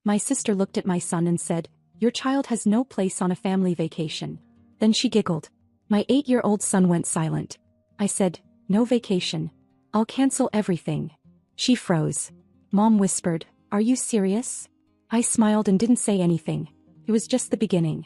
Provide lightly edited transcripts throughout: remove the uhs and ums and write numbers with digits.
My sister looked at my son and said, "Your child has no place on a family vacation." Then she giggled. My 8-year-old son went silent. I said, "No vacation. I'll cancel everything." She froze. Mom whispered, "Are you serious?" I smiled and didn't say anything. It was just the beginning.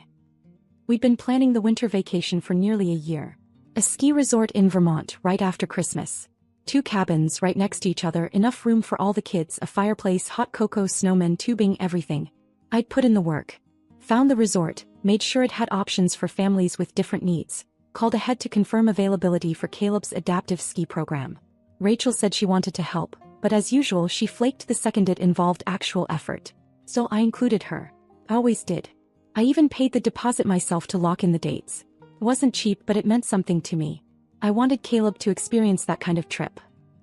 We'd been planning the winter vacation for nearly a year. A ski resort in Vermont right after Christmas. 2 cabins right next to each other, enough room for all the kids, a fireplace, hot cocoa, snowmen, tubing, everything. I'd put in the work. Found the resort, made sure it had options for families with different needs, called ahead to confirm availability for Caleb's adaptive ski program. Rachel said she wanted to help, but as usual she flaked the second it involved actual effort. So I included her. I always did. I even paid the deposit myself to lock in the dates. It wasn't cheap, but it meant something to me. I wanted Caleb to experience that kind of trip.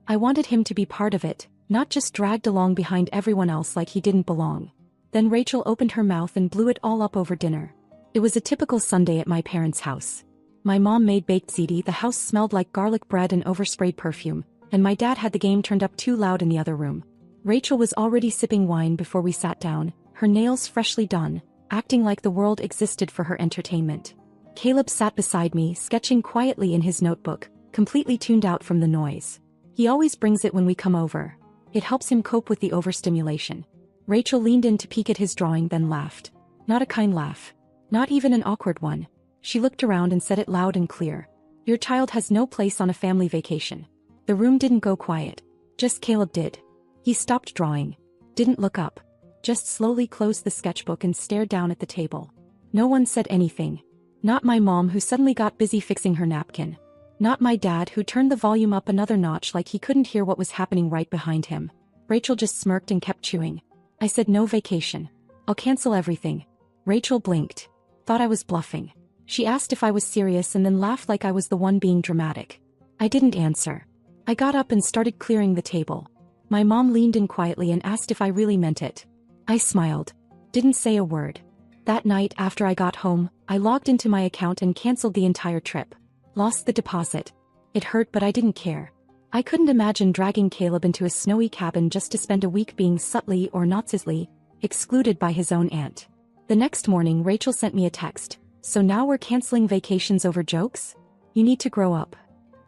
I wanted him to be part of it, not just dragged along behind everyone else like he didn't belong. Then Rachel opened her mouth and blew it all up over dinner. It was a typical Sunday at my parents' house. My mom made baked ziti, the house smelled like garlic bread and oversprayed perfume, and my dad had the game turned up too loud in the other room. Rachel was already sipping wine before we sat down, her nails freshly done, acting like the world existed for her entertainment. Caleb sat beside me, sketching quietly in his notebook, completely tuned out from the noise. He always brings it when we come over. It helps him cope with the overstimulation. Rachel leaned in to peek at his drawing, then laughed. Not a kind laugh. Not even an awkward one. She looked around and said it loud and clear. "Your child has no place on a family vacation." The room didn't go quiet. Just Caleb did. He stopped drawing. Didn't look up. Just slowly closed the sketchbook and stared down at the table. No one said anything. Not my mom, who suddenly got busy fixing her napkin. Not my dad, who turned the volume up another notch like he couldn't hear what was happening right behind him. Rachel just smirked and kept chewing. I said, "No vacation. I'll cancel everything." Rachel blinked. Thought I was bluffing. She asked if I was serious and then laughed like I was the one being dramatic. I didn't answer. I got up and started clearing the table. My mom leaned in quietly and asked if I really meant it. I smiled. Didn't say a word. That night after I got home, I logged into my account and canceled the entire trip. Lost the deposit. It hurt, but I didn't care. I couldn't imagine dragging Caleb into a snowy cabin just to spend a week being subtly or not subtly excluded by his own aunt. The next morning Rachel sent me a text. "So now we're canceling vacations over jokes? You need to grow up."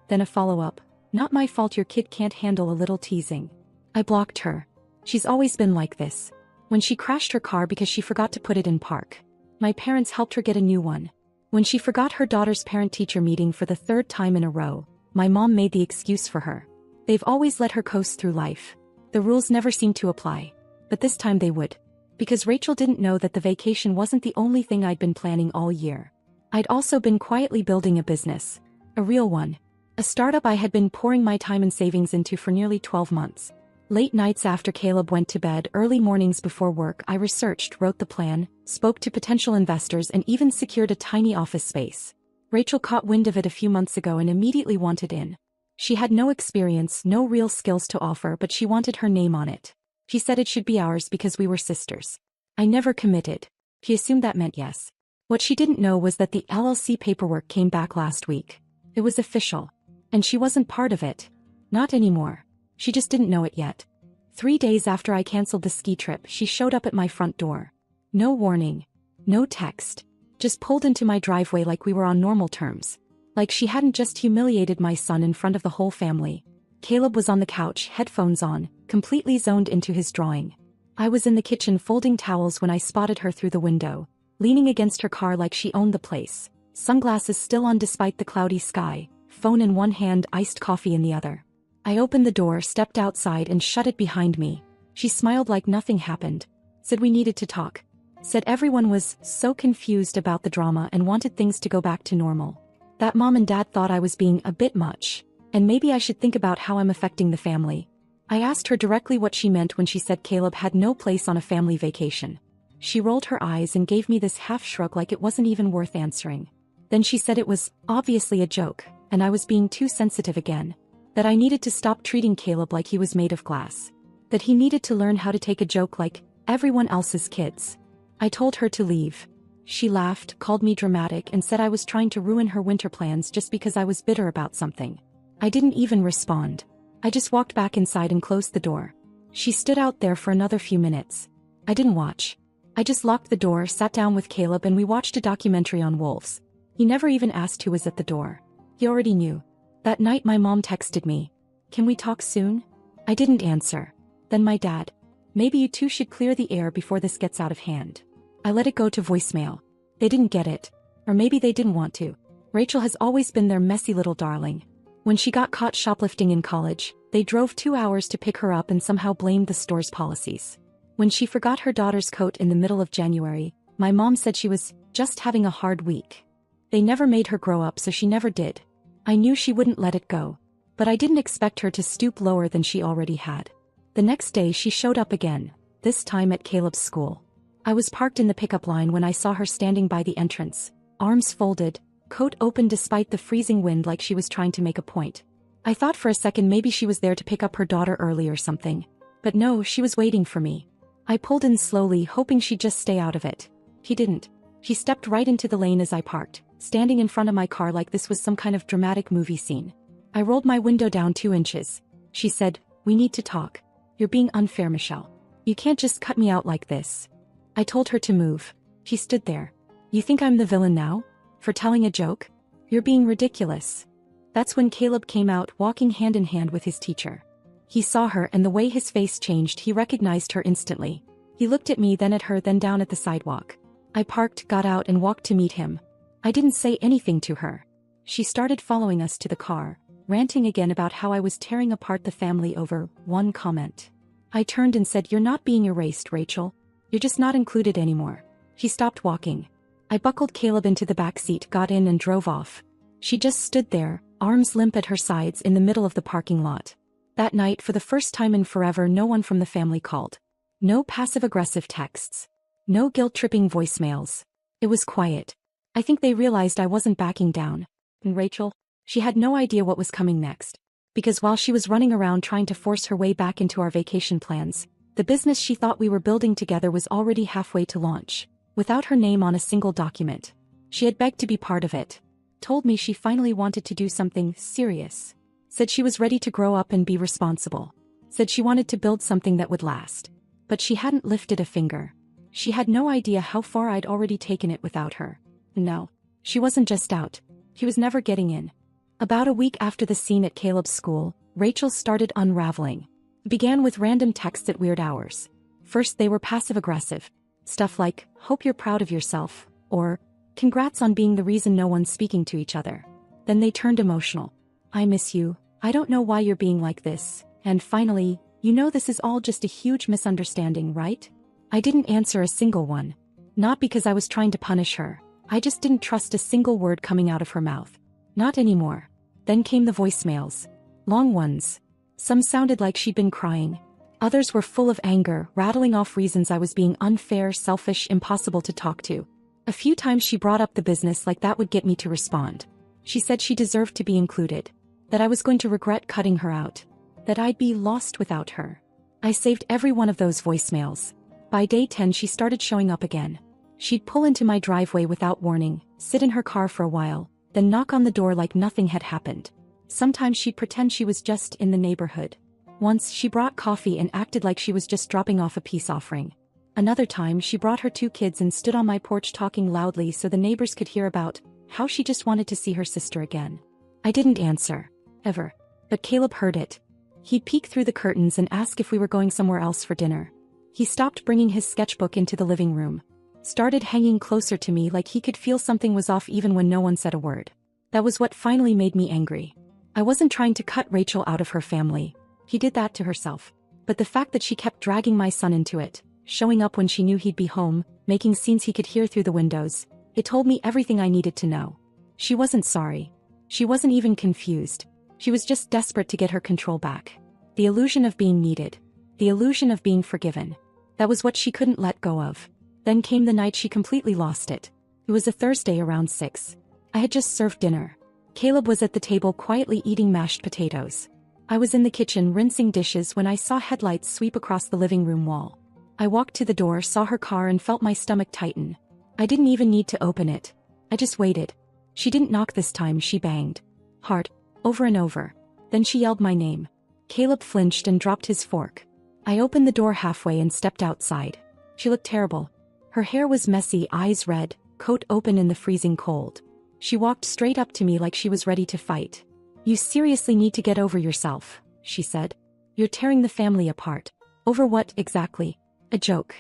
Then a follow-up. "Not my fault your kid can't handle a little teasing." I blocked her. She's always been like this. When she crashed her car because she forgot to put it in park, my parents helped her get a new one. When she forgot her daughter's parent-teacher meeting for the 3rd time in a row, my mom made the excuse for her. They've always let her coast through life. The rules never seemed to apply. But this time they would. Because Rachel didn't know that the vacation wasn't the only thing I'd been planning all year. I'd also been quietly building a business. A real one. A startup I had been pouring my time and savings into for nearly 12 months. Late nights after Caleb went to bed, early mornings before work, I researched, wrote the plan, spoke to potential investors, and even secured a tiny office space. Rachel caught wind of it a few months ago and immediately wanted in. She had no experience, no real skills to offer, but she wanted her name on it. She said it should be ours because we were sisters. I never committed. She assumed that meant yes. What she didn't know was that the LLC paperwork came back last week. It was official. And she wasn't part of it. Not anymore. She just didn't know it yet. 3 days after I canceled the ski trip, she showed up at my front door. No warning. No text. Just pulled into my driveway like we were on normal terms. Like she hadn't just humiliated my son in front of the whole family. Caleb was on the couch, headphones on, completely zoned into his drawing. I was in the kitchen folding towels when I spotted her through the window, leaning against her car like she owned the place, sunglasses still on despite the cloudy sky, phone in one hand, iced coffee in the other. I opened the door, stepped outside, and shut it behind me. She smiled like nothing happened. Said we needed to talk. Said everyone was so confused about the drama and wanted things to go back to normal. That mom and dad thought I was being a bit much, and maybe I should think about how I'm affecting the family. I asked her directly what she meant when she said Caleb had no place on a family vacation. She rolled her eyes and gave me this half shrug like it wasn't even worth answering. Then she said it was obviously a joke, and I was being too sensitive again. That I needed to stop treating Caleb like he was made of glass. That he needed to learn how to take a joke like everyone else's kids. I told her to leave. She laughed, called me dramatic, and said I was trying to ruin her winter plans just because I was bitter about something. I didn't even respond. I just walked back inside and closed the door. She stood out there for another few minutes. I didn't watch. I just locked the door, sat down with Caleb, and we watched a documentary on wolves. He never even asked who was at the door. He already knew. That night my mom texted me. Can we talk soon? I didn't answer. Then my dad. Maybe you two should clear the air before this gets out of hand. I let it go to voicemail. They didn't get it. Or maybe they didn't want to. Rachel has always been their messy little darling. When she got caught shoplifting in college, they drove 2 hours to pick her up and somehow blamed the store's policies. When she forgot her daughter's coat in the middle of January, my mom said she was just having a hard week. They never made her grow up, so she never did. I knew she wouldn't let it go. But I didn't expect her to stoop lower than she already had. The next day she showed up again, this time at Caleb's school. I was parked in the pickup line when I saw her standing by the entrance, arms folded, coat open despite the freezing wind, like she was trying to make a point. I thought for a second maybe she was there to pick up her daughter early or something. But no, she was waiting for me. I pulled in slowly, hoping she'd just stay out of it. She didn't. She stepped right into the lane as I parked, standing in front of my car like this was some kind of dramatic movie scene. I rolled my window down 2 inches. She said, "We need to talk. You're being unfair, Michelle. You can't just cut me out like this." I told her to move. She stood there. "You think I'm the villain now? For telling a joke? You're being ridiculous." That's when Caleb came out, walking hand in hand with his teacher. He saw her, and the way his face changed, he recognized her instantly. He looked at me, then at her, then down at the sidewalk. I parked, got out, and walked to meet him. I didn't say anything to her. She started following us to the car, ranting again about how I was tearing apart the family over one comment. I turned and said, "You're not being erased, Rachel. You're just not included anymore." She stopped walking. I buckled Caleb into the back seat, got in, and drove off. She just stood there, arms limp at her sides, in the middle of the parking lot. That night, for the first time in forever, no one from the family called. No passive-aggressive texts. No guilt-tripping voicemails. It was quiet. I think they realized I wasn't backing down. And Rachel? She had no idea what was coming next. Because while she was running around trying to force her way back into our vacation plans, the business she thought we were building together was already halfway to launch, without her name on a single document. She had begged to be part of it. Told me she finally wanted to do something serious. Said she was ready to grow up and be responsible. Said she wanted to build something that would last. But she hadn't lifted a finger. She had no idea how far I'd already taken it without her. No, she wasn't just out. She was never getting in. About a week after the scene at Caleb's school, Rachel started unraveling. It began with random texts at weird hours. First they were passive-aggressive. Stuff like, "Hope you're proud of yourself," or, "Congrats on being the reason no one's speaking to each other." Then they turned emotional. "I miss you. I don't know why you're being like this." And finally, "You know this is all just a huge misunderstanding, right?" I didn't answer a single one. Not because I was trying to punish her. I just didn't trust a single word coming out of her mouth. Not anymore. Then came the voicemails. Long ones. Some sounded like she'd been crying. Others were full of anger, rattling off reasons I was being unfair, selfish, impossible to talk to. A few times she brought up the business, like that would get me to respond. She said she deserved to be included. That I was going to regret cutting her out. That I'd be lost without her. I saved every one of those voicemails. By day 10 she started showing up again. She'd pull into my driveway without warning, sit in her car for a while, then knock on the door like nothing had happened. Sometimes she'd pretend she was just in the neighborhood. Once she brought coffee and acted like she was just dropping off a peace offering. Another time she brought her 2 kids and stood on my porch talking loudly so the neighbors could hear about how she just wanted to see her sister again. I didn't answer. Ever. But Caleb heard it. He'd peek through the curtains and ask if we were going somewhere else for dinner. He stopped bringing his sketchbook into the living room. Started hanging closer to me like he could feel something was off even when no one said a word. That was what finally made me angry. I wasn't trying to cut Rachel out of her family. He did that to herself. But the fact that she kept dragging my son into it, showing up when she knew he'd be home, making scenes he could hear through the windows, it told me everything I needed to know. She wasn't sorry. She wasn't even confused. She was just desperate to get her control back. The illusion of being needed. The illusion of being forgiven. That was what she couldn't let go of. Then came the night she completely lost it. It was a Thursday around 6. I had just served dinner. Caleb was at the table quietly eating mashed potatoes. I was in the kitchen rinsing dishes when I saw headlights sweep across the living room wall. I walked to the door, saw her car, and felt my stomach tighten. I didn't even need to open it. I just waited. She didn't knock this time, she banged. Hard. Over and over. Then she yelled my name. Caleb flinched and dropped his fork. I opened the door halfway and stepped outside. She looked terrible. Her hair was messy, eyes red, coat open in the freezing cold. She walked straight up to me like she was ready to fight. "You seriously need to get over yourself," she said. "You're tearing the family apart." "Over what, exactly?" "A joke."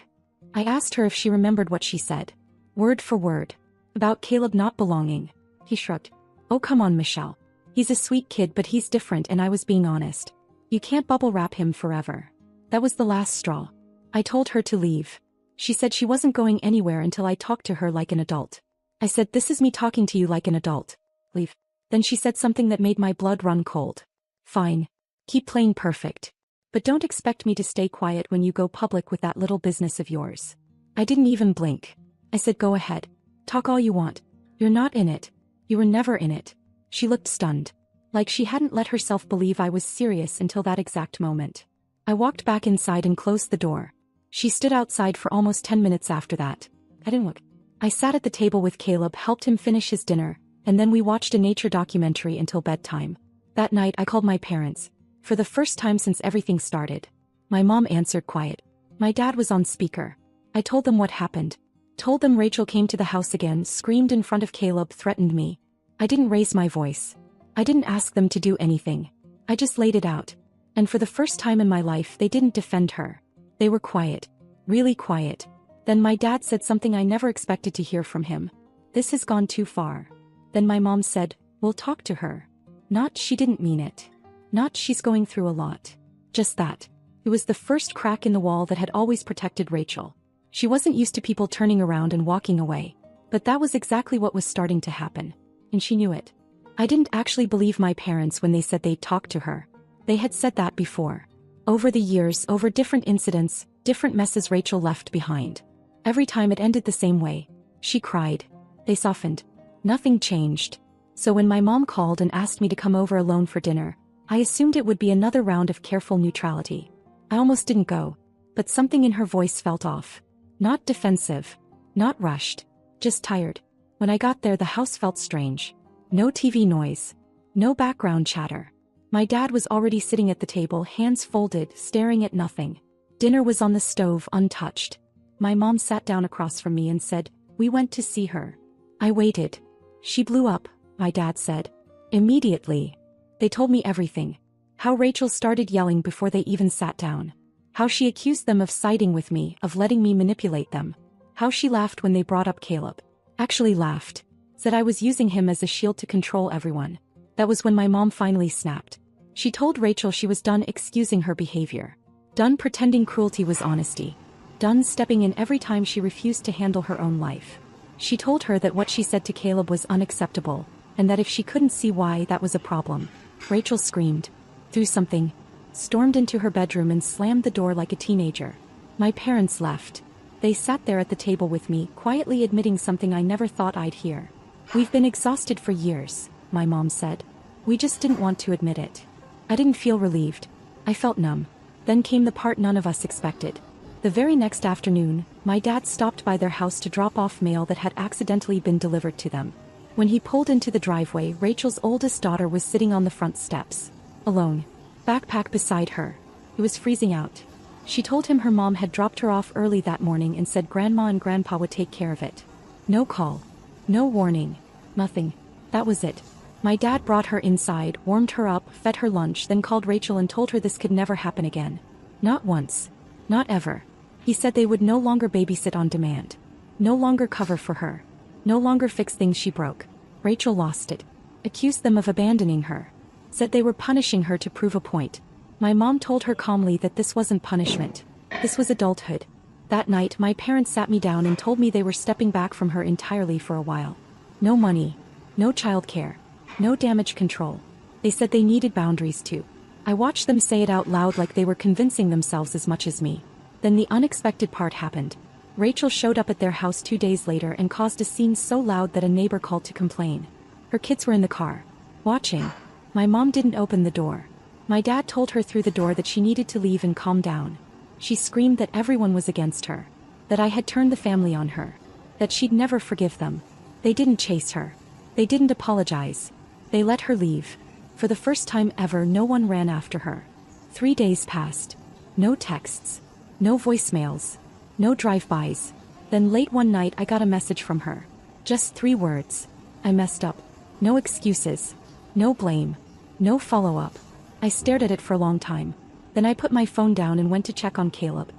I asked her if she remembered what she said. Word for word. "About Caleb not belonging." He shrugged. "Oh, come on, Michelle. He's a sweet kid, but he's different, and I was being honest. You can't bubble wrap him forever." That was the last straw. I told her to leave. She said she wasn't going anywhere until I talked to her like an adult. I said, "This is me talking to you like an adult. Leave." Then she said something that made my blood run cold. "Fine. Keep playing perfect. But don't expect me to stay quiet when you go public with that little business of yours." I didn't even blink. I said, "Go ahead. Talk all you want. You're not in it. You were never in it." She looked stunned. Like she hadn't let herself believe I was serious until that exact moment. I walked back inside and closed the door. She stood outside for almost 10 minutes after that. I didn't look. I sat at the table with Caleb, helped him finish his dinner, and then we watched a nature documentary until bedtime. That night I called my parents. For the first time since everything started. My mom answered quiet. My dad was on speaker. I told them what happened. Told them Rachel came to the house again, screamed in front of Caleb, threatened me. I didn't raise my voice. I didn't ask them to do anything. I just laid it out. And for the first time in my life they didn't defend her. They were quiet. Really quiet. Then my dad said something I never expected to hear from him. "This has gone too far." Then my mom said, "We'll talk to her." Not she didn't mean it. Not she's going through a lot. Just that. It was the first crack in the wall that had always protected Rachel. She wasn't used to people turning around and walking away. But that was exactly what was starting to happen. And she knew it. I didn't actually believe my parents when they said they'd talk to her. They had said that before. Over the years, over different incidents, different messes Rachel left behind. Every time it ended the same way. She cried. They softened. Nothing changed. So when my mom called and asked me to come over alone for dinner, I assumed it would be another round of careful neutrality. I almost didn't go. But something in her voice felt off. Not defensive. Not rushed. Just tired. When I got there, the house felt strange. No TV noise. No background chatter. My dad was already sitting at the table, hands folded, staring at nothing. Dinner was on the stove, untouched. My mom sat down across from me and said, "We went to see her." I waited. "She blew up," my dad said. Immediately. They told me everything. How Rachel started yelling before they even sat down. How she accused them of siding with me, of letting me manipulate them. How she laughed when they brought up Caleb. Actually laughed. Said I was using him as a shield to control everyone. That was when my mom finally snapped. She told Rachel she was done excusing her behavior. Done pretending cruelty was honesty. Done stepping in every time she refused to handle her own life. She told her that what she said to Caleb was unacceptable, and that if she couldn't see why, that was a problem. Rachel screamed. Threw something. Stormed into her bedroom and slammed the door like a teenager. My parents left. They sat there at the table with me, quietly admitting something I never thought I'd hear. "We've been exhausted for years," my mom said. "We just didn't want to admit it." I didn't feel relieved. I felt numb. Then came the part none of us expected. The very next afternoon, my dad stopped by their house to drop off mail that had accidentally been delivered to them. When he pulled into the driveway, Rachel's oldest daughter was sitting on the front steps. Alone. Backpack beside her. It was freezing out. She told him her mom had dropped her off early that morning and said Grandma and Grandpa would take care of it. No call. No warning. Nothing. That was it. My dad brought her inside, warmed her up, fed her lunch, then called Rachel and told her this could never happen again. Not once. Not ever. He said they would no longer babysit on demand. No longer cover for her. No longer fix things she broke. Rachel lost it. Accused them of abandoning her. Said they were punishing her to prove a point. My mom told her calmly that this wasn't punishment. This was adulthood. That night, my parents sat me down and told me they were stepping back from her entirely for a while. No money. No childcare. No damage control. They said they needed boundaries too. I watched them say it out loud like they were convincing themselves as much as me. Then the unexpected part happened. Rachel showed up at their house 2 days later and caused a scene so loud that a neighbor called to complain. Her kids were in the car. Watching. My mom didn't open the door. My dad told her through the door that she needed to leave and calm down. She screamed that everyone was against her. That I had turned the family on her. That she'd never forgive them. They didn't chase her. They didn't apologize. They let her leave. For the first time ever, no one ran after her. 3 days passed. No texts. No voicemails. No drive-bys. Then late one night I got a message from her. Just 3 words. I messed up. No excuses. No blame. No follow-up. I stared at it for a long time. Then I put my phone down and went to check on Caleb.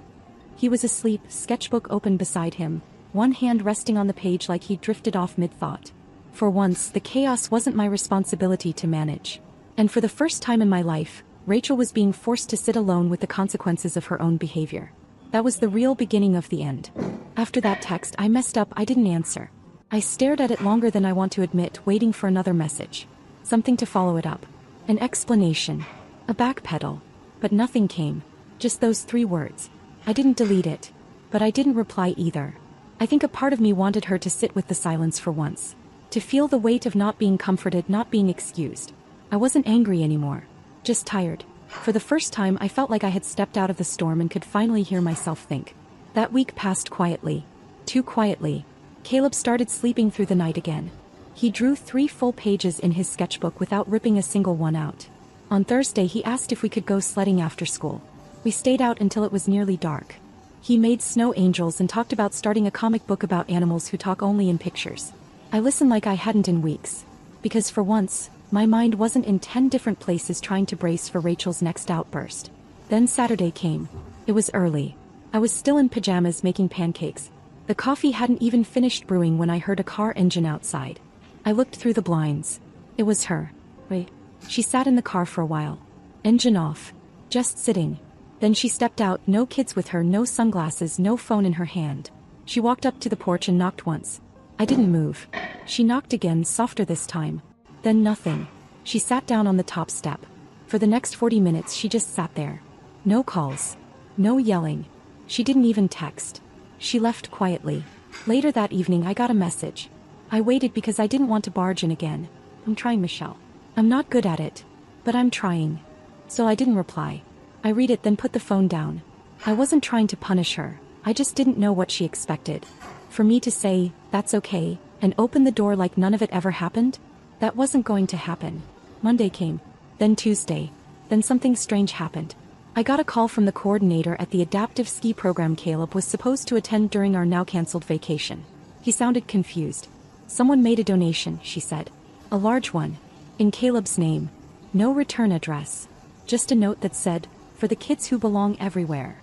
He was asleep, sketchbook open beside him, one hand resting on the page like he'd drifted off mid-thought. For once, the chaos wasn't my responsibility to manage. And for the first time in my life, Rachel was being forced to sit alone with the consequences of her own behavior. That was the real beginning of the end. After that text I messed up, I didn't answer. I stared at it longer than I want to admit, waiting for another message. Something to follow it up. An explanation. A backpedal. But nothing came. Just those 3 words. I didn't delete it. But I didn't reply either. I think a part of me wanted her to sit with the silence for once. To feel the weight of not being comforted, not being excused. I wasn't angry anymore. Just tired. For the first time I felt like I had stepped out of the storm and could finally hear myself think. That week passed quietly. Too quietly. Caleb started sleeping through the night again. He drew 3 full pages in his sketchbook without ripping a single one out. On Thursday he asked if we could go sledding after school. We stayed out until it was nearly dark. He made snow angels and talked about starting a comic book about animals who talk only in pictures. I listened like I hadn't in weeks. Because for once, my mind wasn't in 10 different places trying to brace for Rachel's next outburst. Then Saturday came. It was early. I was still in pajamas making pancakes. The coffee hadn't even finished brewing when I heard a car engine outside. I looked through the blinds. It was her. Wait. She sat in the car for a while. Engine off. Just sitting. Then she stepped out, no kids with her, no sunglasses, no phone in her hand. She walked up to the porch and knocked once. I didn't move. She knocked again, softer this time. Then nothing. She sat down on the top step. For the next 40 minutes she just sat there. No calls. No yelling. She didn't even text. She left quietly. Later that evening I got a message. I waited because I didn't want to barge in again. I'm trying, Michelle. I'm not good at it. But I'm trying. So I didn't reply. I read it then put the phone down. I wasn't trying to punish her. I just didn't know what she expected. For me to say, that's okay, and open the door like none of it ever happened? That wasn't going to happen. Monday came. Then Tuesday. Then something strange happened. I got a call from the coordinator at the adaptive ski program Caleb was supposed to attend during our now cancelled vacation. He sounded confused. Someone made a donation, she said. A large one. In Caleb's name. No return address. Just a note that said, for the kids who belong everywhere.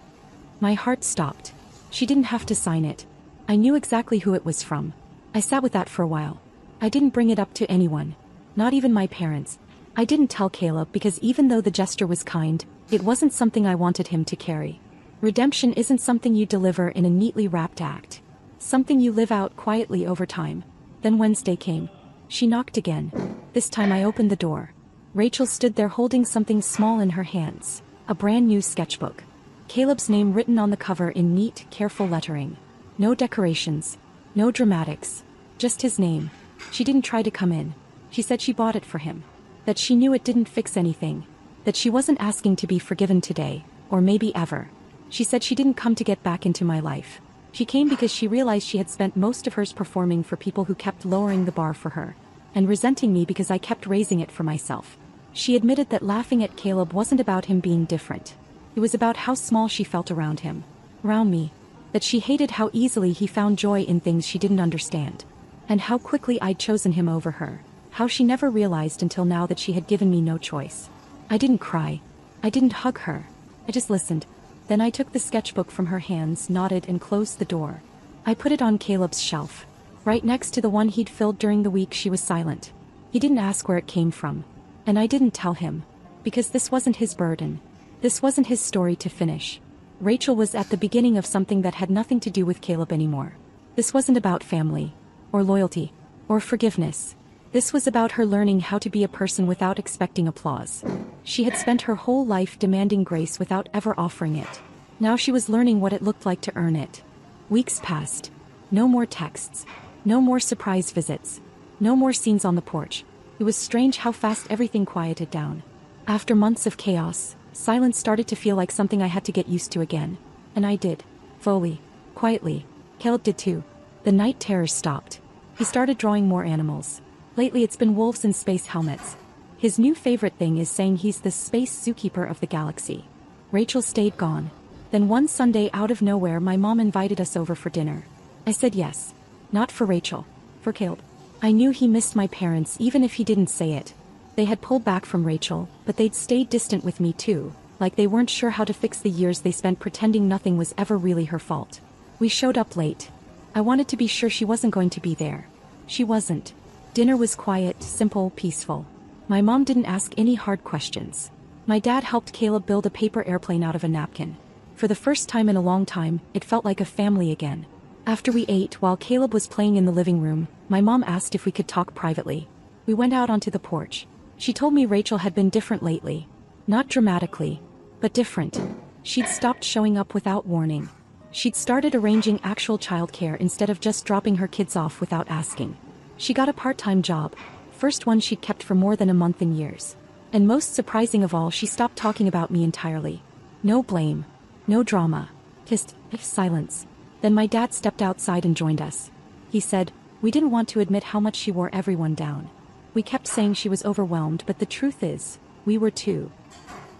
My heart stopped. She didn't have to sign it. I knew exactly who it was from. I sat with that for a while. I didn't bring it up to anyone. Not even my parents. I didn't tell Caleb because even though the gesture was kind, it wasn't something I wanted him to carry. Redemption isn't something you deliver in a neatly wrapped act. Something you live out quietly over time. Then Wednesday came. She knocked again. This time I opened the door. Rachel stood there holding something small in her hands. A brand new sketchbook. Caleb's name written on the cover in neat, careful lettering. No decorations. No dramatics. Just his name. She didn't try to come in. She said she bought it for him. That she knew it didn't fix anything. That she wasn't asking to be forgiven today, or maybe ever. She said she didn't come to get back into my life. She came because she realized she had spent most of hers performing for people who kept lowering the bar for her, and resenting me because I kept raising it for myself. She admitted that laughing at Caleb wasn't about him being different. It was about how small she felt around him. Around me. That she hated how easily he found joy in things she didn't understand. And how quickly I'd chosen him over her. How she never realized until now that she had given me no choice. I didn't cry. I didn't hug her. I just listened. Then I took the sketchbook from her hands, nodded, and closed the door. I put it on Caleb's shelf. Right next to the one he'd filled during the week she was silent. He didn't ask where it came from. And I didn't tell him. Because this wasn't his burden. This wasn't his story to finish. Rachel was at the beginning of something that had nothing to do with Caleb anymore. This wasn't about family. Or loyalty. Or forgiveness. This was about her learning how to be a person without expecting applause. She had spent her whole life demanding grace without ever offering it. Now she was learning what it looked like to earn it. Weeks passed. No more texts. No more surprise visits. No more scenes on the porch. It was strange how fast everything quieted down. After months of chaos, silence started to feel like something I had to get used to again. And I did. Slowly. Quietly. Caleb did too. The night terrors stopped. He started drawing more animals. Lately it's been wolves in space helmets. His new favorite thing is saying he's the space zookeeper of the galaxy. Rachel stayed gone. Then one Sunday out of nowhere my mom invited us over for dinner. I said yes. Not for Rachel. For Caleb. I knew he missed my parents even if he didn't say it. They had pulled back from Rachel, but they'd stayed distant with me too, like they weren't sure how to fix the years they spent pretending nothing was ever really her fault. We showed up late. I wanted to be sure she wasn't going to be there. She wasn't. Dinner was quiet, simple, peaceful. My mom didn't ask any hard questions. My dad helped Caleb build a paper airplane out of a napkin. For the first time in a long time, it felt like a family again. After we ate, while Caleb was playing in the living room, my mom asked if we could talk privately. We went out onto the porch. She told me Rachel had been different lately. Not dramatically, but different. She'd stopped showing up without warning. She'd started arranging actual childcare instead of just dropping her kids off without asking. She got a part-time job, first one she'd kept for more than a month in years. And most surprising of all, she stopped talking about me entirely. No blame. No drama. Just silence. Then my dad stepped outside and joined us. He said, "We didn't want to admit how much she wore everyone down. We kept saying she was overwhelmed, but the truth is, we were too."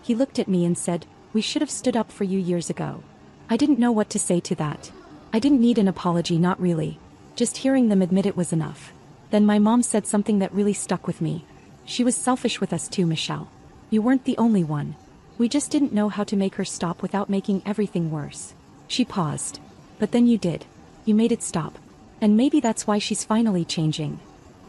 He looked at me and said, "We should have stood up for you years ago." I didn't know what to say to that. I didn't need an apology, not really. Just hearing them admit it was enough. Then my mom said something that really stuck with me. She was selfish with us too, Michelle. You weren't the only one. We just didn't know how to make her stop without making everything worse. She paused. But then you did. You made it stop. And maybe that's why she's finally changing.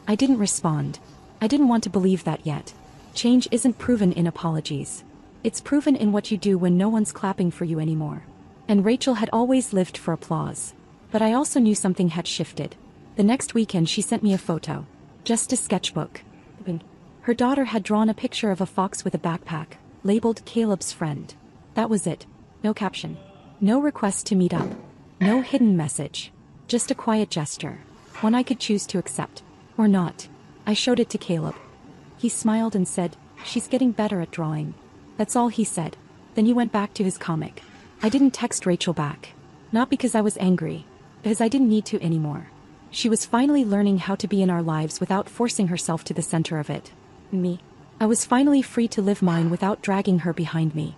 I didn't respond. I didn't want to believe that yet. Change isn't proven in apologies. It's proven in what you do when no one's clapping for you anymore. And Rachel had always lived for applause. But I also knew something had shifted. The next weekend she sent me a photo. Just a sketchbook. Her daughter had drawn a picture of a fox with a backpack, labeled Caleb's friend. That was it. No caption. No request to meet up. No hidden message. Just a quiet gesture. One I could choose to accept. Or not. I showed it to Caleb. He smiled and said, "She's getting better at drawing." That's all he said. Then he went back to his comic. I didn't text Rachel back. Not because I was angry. Because I didn't need to anymore. She was finally learning how to be in our lives without forcing herself to the center of it. Me. I was finally free to live mine without dragging her behind me.